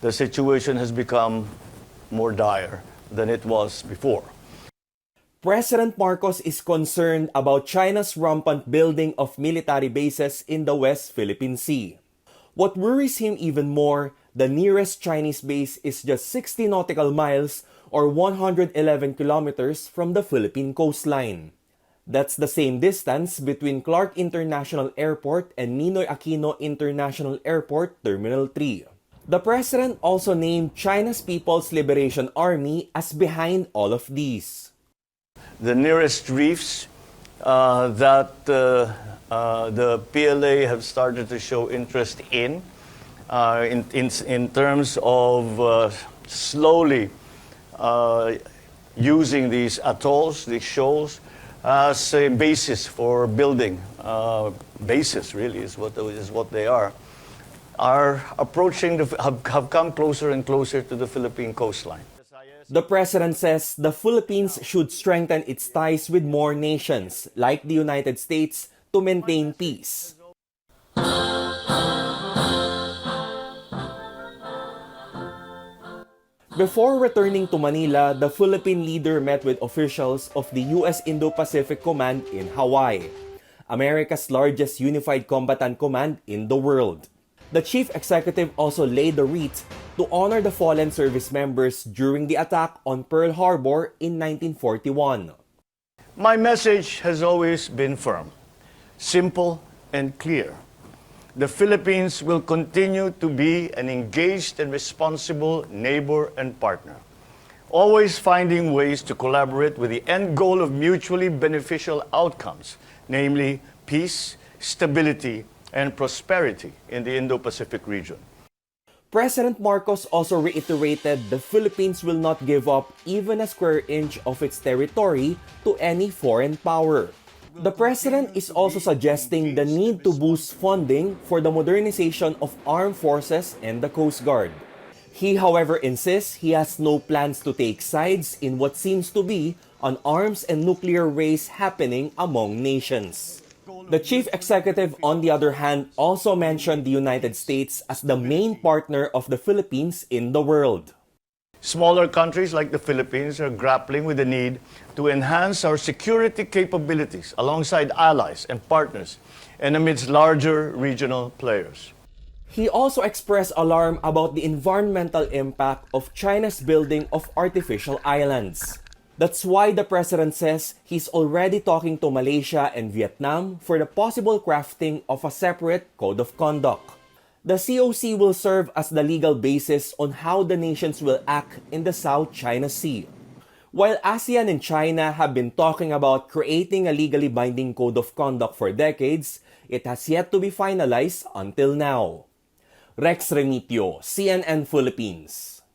the situation has become more dire than it was before. President Marcos is concerned about China's rampant building of military bases in the West Philippine Sea. What worries him even more, the nearest Chinese base is just 60 nautical miles or 111 kilometers from the Philippine coastline. That's the same distance between Clark International Airport and Ninoy Aquino International Airport Terminal 3. The president also named China's People's Liberation Army as behind all of these. The nearest reefs that the PLA have started to show interest in terms of slowly using these atolls, these shoals, as a basis for building. Basis really is what they are approaching, have come closer and closer to the Philippine coastline. The president says the Philippines should strengthen its ties with more nations, like the United States, to maintain peace. Before returning to Manila, the Philippine leader met with officials of the U.S. Indo-Pacific Command in Hawaii, America's largest unified combatant command in the world. The chief executive also laid the wreath to honor the fallen service members during the attack on Pearl Harbor in 1941. My message has always been firm, simple, and clear. The Philippines will continue to be an engaged and responsible neighbor and partner, always finding ways to collaborate with the end goal of mutually beneficial outcomes, namely peace, stability, and prosperity in the Indo-Pacific region. President Marcos also reiterated the Philippines will not give up even a square inch of its territory to any foreign power. The president is also suggesting the need to boost funding for the modernization of armed forces and the Coast Guard. He, however, insists he has no plans to take sides in what seems to be an arms and nuclear race happening among nations. The chief executive, on the other hand, also mentioned the United States as the main partner of the Philippines in the world. Smaller countries like the Philippines are grappling with the need to enhance our security capabilities alongside allies and partners and amidst larger regional players. He also expressed alarm about the environmental impact of China's building of artificial islands. That's why the president says he's already talking to Malaysia and Vietnam for the possible crafting of a separate code of conduct. The COC will serve as the legal basis on how the nations will act in the South China Sea. While ASEAN and China have been talking about creating a legally binding code of conduct for decades, it has yet to be finalized until now. Rex Remitio, CNN Philippines.